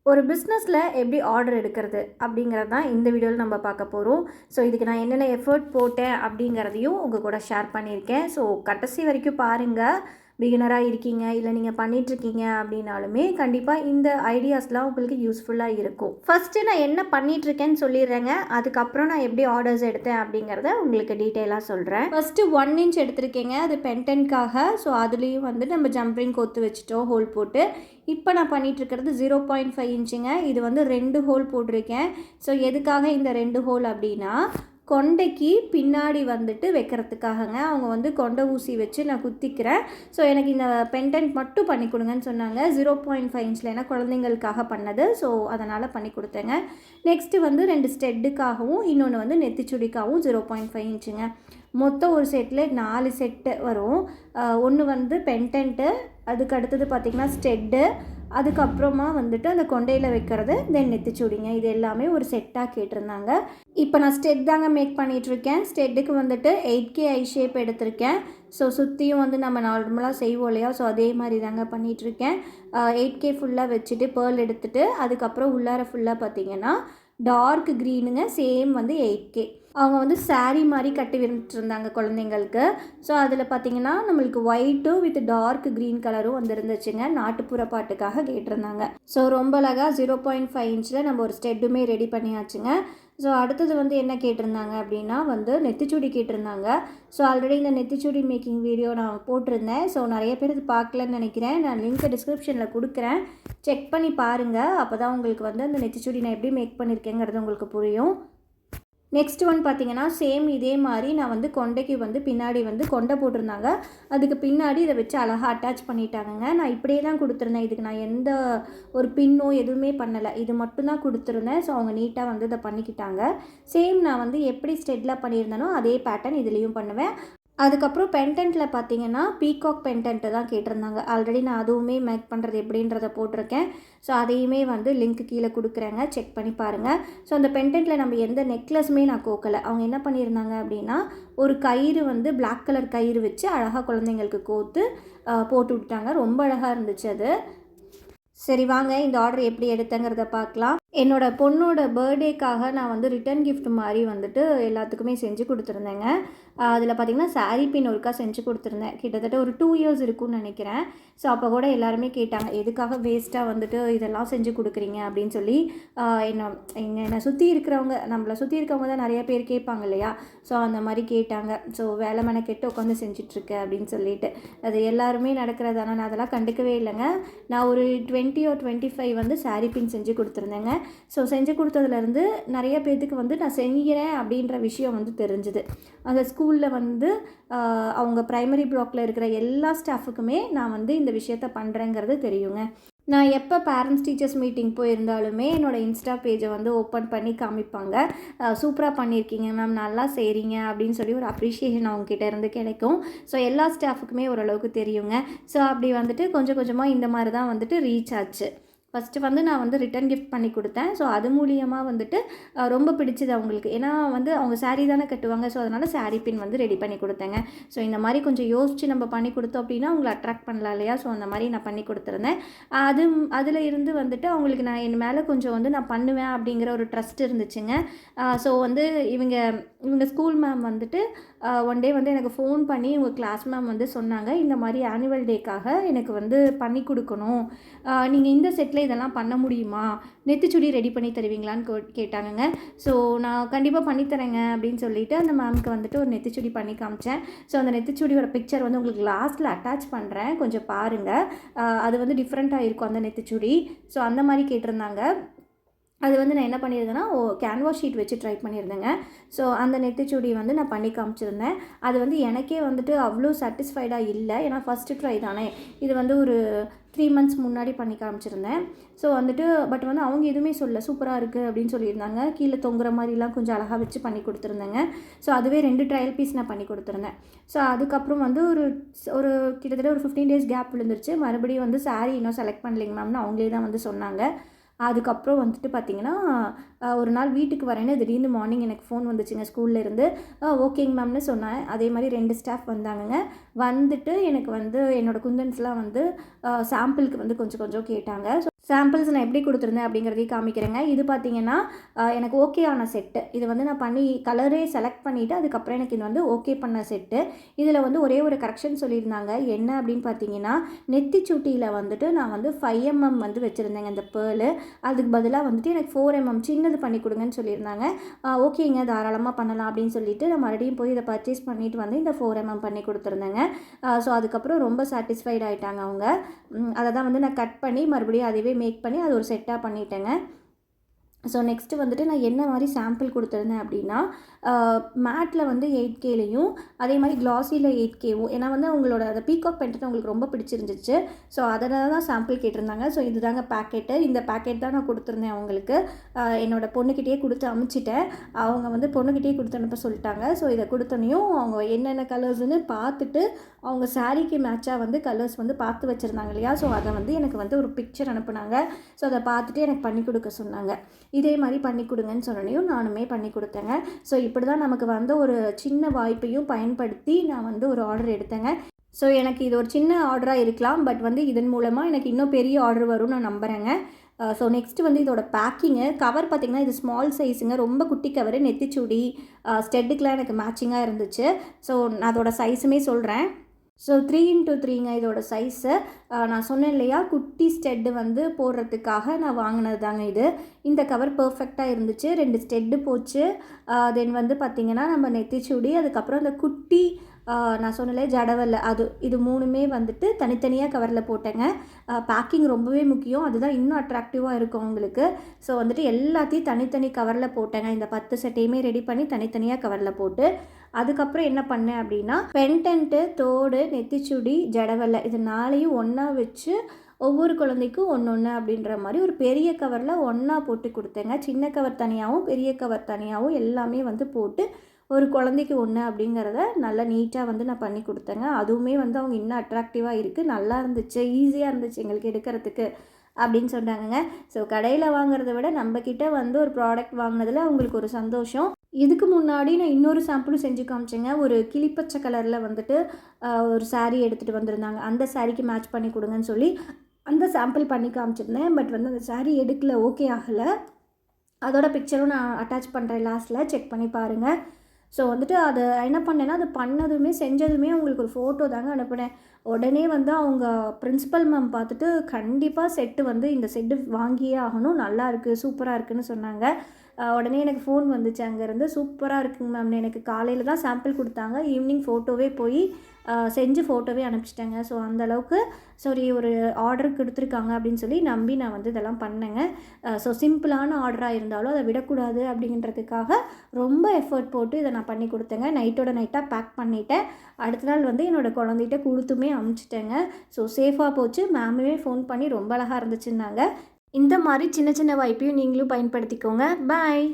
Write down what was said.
ஒரு பிஸ்னஸில் எப்படி ஆர்டர் எடுக்கிறது அப்படிங்கிறது தான் இந்த வீடியோவில் நம்ம பார்க்க போகிறோம். ஸோ இதுக்கு நான் என்னென்ன எஃபர்ட் போட்டேன் அப்படிங்கிறதையும் உங்கள் கூட ஷேர் பண்ணியிருக்கேன். ஸோ கடைசி வரைக்கும் பாருங்கள். பிகினராக இருக்கீங்க இல்லை நீங்கள் பண்ணிகிட்ருக்கீங்க அப்படின்னாலுமே கண்டிப்பாக இந்த ஐடியாஸ்லாம் உங்களுக்கு யூஸ்ஃபுல்லாக இருக்கும். ஃபஸ்ட்டு நான் என்ன பண்ணிகிட்ருக்கேன்னு சொல்லிடுறேங்க. அதுக்கப்புறம் நான் எப்படி ஆர்டர்ஸ் எடுத்தேன் அப்படிங்கிறத உங்களுக்கு டீட்டெயிலாக சொல்கிறேன். ஃபஸ்ட்டு 1 இன்ச் எடுத்திருக்கேங்க. அது பென்டென்ட்காக. ஸோ அதுலேயும் வந்து நம்ம ஜம்ப்ரிங் கொத்து வச்சுட்டோம் ஹோல் போட்டு. இப்போ நான் பண்ணிகிட்ருக்கிறது 0.5 இன்ச்சுங்க. இது வந்து 2 ஹோல் போட்டிருக்கேன். ஸோ எதுக்காக இந்த 2 ஹோல் அப்படின்னா கொண்டைக்கு பின்னாடி வந்துட்டு வைக்கிறதுக்காகங்க. அவங்க வந்து கொண்டை ஊசி வச்சு நான் குத்திக்கிறேன். ஸோ எனக்கு இந்த பெண்டன்ட் மட்டும் பண்ணி கொடுங்கன்னு சொன்னாங்க. 0.5 இன்ச்சில் ஏன்னா குழந்தைங்களுக்காக பண்ணது. ஸோ அதனால் பண்ணி கொடுத்தேங்க. நெக்ஸ்ட்டு வந்து 2 ஸ்டெட்டுக்காகவும் இன்னொன்று வந்து நெத்திச்சுடிக்காகவும் 0.5 இன்ச்சுங்க. மொத்தம் ஒரு செட்டில் 4 செட்டு வரும். ஒன்று வந்து பெண்டன்ட்டு, அதுக்கு அடுத்தது பார்த்திங்கன்னா ஸ்டெட்டு, அதுக்கப்புறமா வந்துட்டு அந்த கொண்டையில் வைக்கிறது, தென் நெத்திச்சுடிங்க. இது எல்லாமே ஒரு செட்டாக கேட்டிருந்தாங்க. இப்போ நான் ஸ்டெட் தாங்க மேக் பண்ணிகிட்ருக்கேன். ஸ்டெட்டுக்கு வந்துட்டு 8K ஐ ஷேப் எடுத்திருக்கேன். ஸோ சுற்றியும் வந்து நம்ம நார்மலாக செய்வோம் இல்லையா, ஸோ அதே மாதிரி தாங்க பண்ணிகிட்ருக்கேன். 8K ஃபுல்லாக வச்சுட்டு பேர்ல் எடுத்துகிட்டு அதுக்கப்புறம் உள்ளார ஃபுல்லாக பார்த்திங்கன்னா டார்க் க்ரீனுங்க. சேம் வந்து 8K. அவங்க வந்து சாரீ மாதிரி கட்டி விட்டுருந்தாங்க குழந்தைங்களுக்கு. ஸோ அதில் பார்த்திங்கன்னா நம்மளுக்கு ஒயிட்டு வித் டார்க் க்ரீன் கலரும் வந்துருந்துச்சுங்க. நாட்டுப்புற பாட்டுக்காக கேட்டிருந்தாங்க. ஸோ ரொம்ப அழகாக 0.5 இன்ச்சில் நம்ம ஒரு ஸ்டெட்டுமே ரெடி பண்ணியாச்சுங்க. ஸோ அடுத்தது வந்து என்ன கேட்டிருந்தாங்க அப்படின்னா வந்து நெத்திச்சுடி கேட்டிருந்தாங்க. ஸோ ஆல்ரெடி இந்த நெத்திச்சுடி மேக்கிங் வீடியோ நான் போட்டிருந்தேன். ஸோ நிறைய பேர் இது பார்க்கலன்னு நினைக்கிறேன். நான் லிங்க்கை டிஸ்கிரிப்ஷனில் கொடுக்குறேன். செக் பண்ணி பாருங்கள். அப்போ தான் உங்களுக்கு வந்து அந்த நெத்திச்சுடி நான் எப்படி மேக் பண்ணியிருக்கேங்கிறது உங்களுக்கு புரியும். நெக்ஸ்ட் ஒன் பார்த்திங்கன்னா சேம் இதே மாதிரி நான் வந்து கொண்டைக்கு வந்து பின்னாடி வந்து கொண்டை போட்டிருந்தாங்க. அதுக்கு பின்னாடி இதை வச்சு அழகாக அட்டாச் பண்ணிட்டாங்கங்க. நான் இப்படியே தான் கொடுத்துருந்தேன். இதுக்கு நான் எந்த ஒரு பின்னோ எதுவுமே பண்ணலை. இது மட்டும்தான் கொடுத்துருந்தேன். ஸோ அவங்க நீட்டாக வந்து இதை பண்ணிக்கிட்டாங்க. சேம் நான் வந்து எப்படி ஸ்டெட்டில் பண்ணியிருந்தேனோ அதே பேட்டர்ன் இதுலேயும் பண்ணுவேன். அதுக்கப்புறம் பென்டென்ட்டில் பார்த்தீங்கன்னா பீகாக் பென்டென்ட்டு தான் கேட்டிருந்தாங்க. ஆல்ரெடி நான் அதுவுமே மேக் பண்ணுறது எப்படின்றத போட்டிருக்கேன். ஸோ அதையுமே வந்து லிங்க் கீழே கொடுக்குறேங்க. செக் பண்ணி பாருங்கள். ஸோ அந்த பென்டென்ட்டில் நம்ம எந்த நெக்லஸுமே நான் கோக்கலை. அவங்க என்ன பண்ணியிருந்தாங்க அப்படின்னா ஒரு கயிறு வந்து பிளாக் கலர் கயிறு வச்சு அழகாக குழந்தைங்களுக்கு கோத்து போட்டு விட்டாங்க. ரொம்ப அழகாக இருந்துச்சு அது. சரி வாங்க இந்த ஆர்டர் எப்படி எடுத்தேங்கிறத பார்க்கலாம். என்னோடய பொண்ணோட பர்த்டேக்காக நான் வந்து ரிட்டன் கிஃப்ட் மாதிரி வந்துட்டு எல்லாத்துக்குமே செஞ்சு கொடுத்துருந்தேங்க. அதில் பார்த்திங்கன்னா சாரீ பின் ஒருக்கா செஞ்சு கொடுத்துருந்தேன். கிட்டத்தட்ட ஒரு 2 இயர்ஸ் இருக்கும்னு நினைக்கிறேன். ஸோ அப்போ கூட எல்லாருமே கேட்டாங்க, எதுக்காக வேஸ்ட்டாக வந்துட்டு இதெல்லாம் செஞ்சு கொடுக்குறீங்க அப்படின்னு சொல்லி. என்னை சுற்றி இருக்கிறவங்க, நம்மளை சுற்றி இருக்கவங்க தான் நிறைய பேர் கேட்பாங்க இல்லையா. ஸோ அந்த மாதிரி கேட்டாங்க. ஸோ வேலை மெனக்கெட்டு உட்காந்து செஞ்சிட்ருக்க அப்படின்னு சொல்லிட்டு. அது எல்லாருமே நடக்கிறதான. நான் அதெல்லாம் கண்டுக்கவே இல்லைங்க. நான் ஒரு 20 or 25 வந்து சாரீ பின் செஞ்சு கொடுத்துருந்தேங்க. ஸோ செஞ்சு கொடுத்ததுலேருந்து நிறைய பேர்த்துக்கு வந்து நான் செஞ்சுக்கிறேன் அப்படின்ற விஷயம் வந்து தெரிஞ்சுது. அந்த ஸ்கூலில் வந்து அவங்க ப்ரைமரி பிளாக்கில் இருக்கிற எல்லா ஸ்டாஃபுக்குமே நான் வந்து இந்த விஷயத்த பண்ணுறேங்கிறது தெரியுங்க. நான் எப்போ பேரண்ட்ஸ் டீச்சர்ஸ் மீட்டிங் போயிருந்தாலுமே என்னோடய இன்ஸ்டா பேஜை வந்து ஓப்பன் பண்ணி காமிப்பாங்க. சூப்பராக பண்ணியிருக்கீங்க மேம், நல்லா செய்கிறீங்க அப்படின்னு சொல்லி ஒரு அப்ரிஷியேஷன் அவங்கக்கிட்ட இருந்து கிடைக்கும். ஸோ எல்லா ஸ்டாஃபுக்குமே ஓரளவுக்கு தெரியுங்க. ஸோ அப்படி வந்துட்டு கொஞ்சம் கொஞ்சமாக இந்த மாதிரி தான் வந்துட்டு ரீச் ஆச்சு. ஃபஸ்ட்டு வந்து நான் வந்து ரிட்டன் கிஃப்ட் பண்ணி கொடுத்தேன். ஸோ அது மூலியமாக வந்துட்டு ரொம்ப பிடிச்சது அவங்களுக்கு. ஏன்னா வந்து அவங்க சாரீ தானே கட்டுவாங்க. ஸோ அதனால் சாரீ பின் வந்து ரெடி பண்ணி கொடுத்தேங்க. ஸோ இந்த மாதிரி கொஞ்சம் யோசித்து நம்ம பண்ணி கொடுத்தோம் அப்படின்னா அவங்களை அட்ராக்ட் பண்ணலாம் இல்லையா. ஸோ அந்த மாதிரி நான் பண்ணி கொடுத்துருந்தேன். அதில் இருந்து வந்துட்டு அவங்களுக்கு நான் என் மேலே கொஞ்சம் வந்து நான் பண்ணுவேன் அப்படிங்கிற ஒரு ட்ரஸ்ட் இருந்துச்சுங்க. ஸோ வந்து இவங்க ஸ்கூல் மேம் வந்துட்டு ஒன் டே வந்து எனக்கு ஃபோன் பண்ணி உங்கள் கிளாஸ் மேம் வந்து சொன்னாங்க, இந்த மாதிரி ஆனுவல் டேக்காக எனக்கு வந்து பண்ணி கொடுக்கணும், நீங்கள் இந்த செட்டில் இதெல்லாம் பண்ண முடியுமா, நெத்திச்சுடி ரெடி பண்ணி தருவீங்களான்னு கேட்டாங்கங்க. ஸோ நான் கண்டிப்பாக பண்ணித்தரேங்க அப்படின்னு சொல்லிவிட்டு அந்த மேம்க்கு வந்துட்டு ஒரு நெத்திச்சுடி பண்ணி காமிச்சேன். ஸோ அந்த நெத்திச்சுடியோட பிக்சர் வந்து உங்களுக்கு லாஸ்ட்டில் அட்டாச் பண்ணுறேன், கொஞ்சம் பாருங்கள். அது வந்து டிஃப்ரெண்ட்டாக இருக்கும் அந்த நெத்திச்சுடி. ஸோ அந்த மாதிரி கேட்டிருந்தாங்க. அது வந்து நான் என்ன பண்ணியிருந்தேன்னா கேன்வாஸ் ஷீட் வச்சு ட்ரை பண்ணியிருந்தேங்க. ஸோ அந்த நெத்திச்சுடி வந்து நான் பண்ணி காமிச்சிருந்தேன். அது வந்து எனக்கே வந்துட்டு அவ்வளோ சாட்டிஸ்ஃபைடாக இல்லை. ஏன்னா ஃபஸ்ட்டு ட்ரை தானே. இது வந்து ஒரு 3 months முன்னாடி பண்ணி காமிச்சிருந்தேன். ஸோ வந்துட்டு பட் வந்து அவங்க எதுவுமே சொல்ல, சூப்பராக இருக்குது அப்படின்னு சொல்லியிருந்தாங்க. கீழே தொங்குற மாதிரிலாம் கொஞ்சம் அழகாக வச்சு பண்ணி கொடுத்துருந்தேங்க. ஸோ அதுவே 2 ட்ரையல் பீஸ் நான் பண்ணி கொடுத்துருந்தேன். ஸோ அதுக்கப்புறம் வந்து ஒரு கிட்டத்தட்ட ஒரு 15 days கேப் விழுந்துருச்சு. மறுபடியும் வந்து சாரீ இன்னும் செலக்ட் பண்ணலைங்க மேம்னு அவங்களே தான் வந்து சொன்னாங்க. அதுக்கப்புறம் வந்துட்டு பார்த்திங்கன்னா ஒரு நாள் வீட்டுக்கு வரேன்னு திடீர்னு மார்னிங் எனக்கு ஃபோன் வந்துச்சுங்க ஸ்கூல்லேருந்து. ஓகேங்க மேம்னு சொன்னேன். அதே மாதிரி 2 ஸ்டாஃப் வந்தாங்கங்க. வந்துட்டு எனக்கு வந்து என்னோடய குந்தன்ஸ்லாம் வந்து சாம்பிளுக்கு வந்து கொஞ்சம் கொஞ்சம் கேட்டாங்க. ஸோ சாம்பிள்ஸ் நான் எப்படி கொடுத்துருந்தேன் அப்படிங்கிறதையும் காமிக்கிறேங்க. இது பார்த்தீங்கன்னா எனக்கு ஓகே ஆன செட்டு. இது வந்து நான் பண்ணி கலரே செலக்ட் பண்ணிவிட்டு அதுக்கப்புறம் எனக்கு இது வந்து ஓகே பண்ண செட்டு. இதில் வந்து ஒரே ஒரு கரெக்ஷன் சொல்லியிருந்தாங்க. என்ன அப்படின்னு பார்த்தீங்கன்னா, நெத்திச்சூட்டியில் வந்துட்டு நான் வந்து 5mm வந்து வச்சுருந்தேங்க இந்த பேர்லு. அதுக்கு பதிலாக வந்துட்டு எனக்கு 4mm சின்னது பண்ணி கொடுங்கன்னு சொல்லியிருந்தாங்க. ஓகேங்க, தாராளமாக பண்ணலாம் அப்படின்னு சொல்லிட்டு நான் மறுபடியும் போய் இதை பர்ச்சேஸ் பண்ணிவிட்டு வந்து இந்த 4mm பண்ணி கொடுத்துருந்தேங்க. ஸோ அதுக்கப்புறம் ரொம்ப சாட்டிஸ்ஃபைட் ஆகிட்டாங்க அவங்க. அதை தான் வந்து நான் கட் பண்ணி மறுபடியும் அதுவே மேக் பண்ணி அது ஒரு செட்டாக பண்ணிட்டேங்க. ஸோ நெக்ஸ்ட்டு வந்துட்டு நான் என்ன மாதிரி சாம்பிள் கொடுத்துருந்தேன் அப்படின்னா, மேட்டில் வந்து 8Kலையும் அதே மாதிரி க்ளாஸியில் 8Kவும். ஏன்னா வந்து அவங்களோட அந்த பீகாக் பேட்டர்ன் அவங்களுக்கு ரொம்ப பிடிச்சிருந்துச்சு. ஸோ அதனால தான் சாம்பிள் கேட்டிருந்தாங்க. ஸோ இதுதாங்க பேக்கெட்டு. இந்த பேக்கெட் தான் நான் கொடுத்துருந்தேன் அவங்களுக்கு. என்னோடய பொண்ணுக்கிட்டேயே கொடுத்து அனுப்பிச்சிட்டேன். அவங்க வந்து பொண்ணுக்கிட்டேயே கொடுத்து அனுப்ப சொல்லிட்டாங்க. ஸோ இதை கொடுத்தோன்னையும் அவங்க என்னென்ன கலர்ஸ்ன்னு பார்த்துட்டு அவங்க சாரீக்கு மேட்சாக வந்து கலர்ஸ் வந்து பார்த்து வச்சுருந்தாங்க இல்லையா? ஸோ அதை வந்து எனக்கு வந்து ஒரு பிக்சர் அனுப்புனாங்க. ஸோ அதை பார்த்துட்டு எனக்கு பண்ணி கொடுக்க சொன்னாங்க. இதே மாதிரி பண்ணி கொடுங்கன்னு சொன்னனையும் நானுமே பண்ணி கொடுத்தேங்க. ஸோ இப்படி தான் நமக்கு வந்த ஒரு சின்ன வாய்ப்பையும் பயன்படுத்தி நான் வந்து ஒரு ஆர்டர் எடுத்தேங்க. ஸோ எனக்கு இது ஒரு சின்ன ஆர்டராக இருக்கலாம். பட் வந்து இதன் மூலமாக எனக்கு இன்னும் பெரிய ஆர்டர் வரும்னு நான் நம்புகிறேங்க. ஸோ நெக்ஸ்ட்டு வந்து இதோட பேக்கிங்கு கவர் பார்த்திங்கன்னா இது ஸ்மால் சைஸுங்க. ரொம்ப குட்டி கவரு. நெத்திச்சூடி ஸ்டெட்டுக்கெலாம் எனக்கு மேட்சிங்காக இருந்துச்சு. ஸோ நான் அதோட சைஸுமே சொல்கிறேன். ஸோ 3x3ங்க இதோட சைஸு. நான் சொன்னேன் இல்லையா, குட்டி ஸ்டெட்டு வந்து போடுறதுக்காக நான் வாங்கினது தாங்க இது. இந்த கவர் பர்ஃபெக்டாக இருந்துச்சு. 2 ஸ்டெட்டு போச்சு. தென் வந்து பார்த்திங்கன்னா நம்ம நெத்திச்சூடி, அதுக்கப்புறம் அந்த குட்டி நான் சொன்னல ஜடவல்ல இது 3மே வந்துட்டு தனித்தனியாக கவரில் போட்டேங்க. பேக்கிங் ரொம்பவே முக்கியம். அதுதான் இன்னும் அட்ராக்டிவாக இருக்கும் உங்களுக்கு. ஸோ வந்துட்டு எல்லாத்தையும் தனித்தனி கவரில் போட்டேங்க. இந்த 10 செட்டையுமே ரெடி பண்ணி தனித்தனியாக கவரில் போட்டு அதுக்கப்புறம் என்ன பண்ணேன் அப்படின்னா, பென்டென்ட்டு, தோடு, நெத்திச்சுடி, ஜடவல்ல இது 4யும் ஒன்றா வச்சு ஒவ்வொரு குழந்தைக்கும் ஒன்று அப்படின்ற மாதிரி ஒரு பெரிய கவரில் ஒன்றா போட்டு கொடுத்தேங்க. சின்ன கவர் தனியாகவும் பெரிய கவர் தனியாகவும் எல்லாமே வந்து போட்டு ஒரு குழந்தைக்கு ஒன்று அப்படிங்கிறத நல்லா நீட்டாக வந்து நான் பண்ணி கொடுத்தேங்க. அதுவுமே வந்து அவங்க இன்னும் அட்ராக்டிவாக இருக்குது, நல்லா இருந்துச்சு, ஈஸியாக இருந்துச்சு எங்களுக்கு எடுக்கிறதுக்கு அப்படின்னு சொன்னாங்கங்க. ஸோ கடையில் வாங்குறத விட நம்மக்கிட்ட வந்து ஒரு ப்ராடக்ட் வாங்கினதில் அவங்களுக்கு ஒரு சந்தோஷம். இதுக்கு முன்னாடி நான் இன்னொரு சாம்பிளும் செஞ்சு காமிச்சேங்க. ஒரு கிளிப்பச்சை கலரில் வந்துட்டு ஒரு சாரீ எடுத்துகிட்டு வந்திருந்தாங்க. அந்த சாரீக்கு மேட்ச் பண்ணி கொடுங்கன்னு சொல்லி அந்த சாம்பிள் பண்ணி காமிச்சிருந்தேன். பட் வந்து அந்த சாரீ எடுக்கல, ஓகே ஆகலை. அதோட பிக்சரும் நான் அட்டாச் பண்ணுறேன் லாஸ்ட்டில், செக் பண்ணி பாருங்கள். ஸோ வந்துட்டு அதை என்ன பண்ணேன்னா, அது பண்ணதுமே செஞ்சதுமே அவங்களுக்கு ஒரு ஃபோட்டோ தாங்க அனுப்பினேன். உடனே வந்து அவங்க பிரின்சிபல் மேம் பார்த்துட்டு கண்டிப்பாக செட்டு வந்து இந்த செட்டு வாங்கியே ஆகணும், நல்லா இருக்குது, சூப்பராக இருக்குதுன்னு சொன்னாங்க. உடனே எனக்கு ஃபோன் வந்துச்சு அங்கேருந்து, சூப்பராக இருக்குங்க மேம்னு. எனக்கு காலையில் தான் சாம்பிள் கொடுத்தாங்க, ஈவினிங் ஃபோட்டோவே போய் செஞ்சு ஃபோட்டோவே அனுப்பிச்சிட்டேங்க. ஸோ அந்தளவுக்கு சரி ஒரு ஆர்டர் கொடுத்துருக்காங்க அப்படின்னு சொல்லி நம்பி நான் வந்து இதெல்லாம் பண்ணேங்க. ஸோ சிம்பிளான ஆர்டராக இருந்தாலும் அதை விடக்கூடாது அப்படின்றதுக்காக ரொம்ப எஃபர்ட் போட்டு இதை நான் பண்ணி கொடுத்தேங்க. நைட்டோட நைட்டாக பேக் பண்ணிவிட்டேன். அடுத்த நாள் வந்து என்னோடய குழந்தைகிட்ட கொடுத்துமே அனுப்பிச்சிட்டேங்க. ஸோ சேஃபாக போச்சு. மேமுமே ஃபோன் பண்ணி ரொம்ப அழகாக இருந்துச்சுன்னாங்க. இந்த மாதிரி சின்ன சின்ன வாய்ப்பையும் நீங்களும் பயன்படுத்திக்கோங்க. பாய்.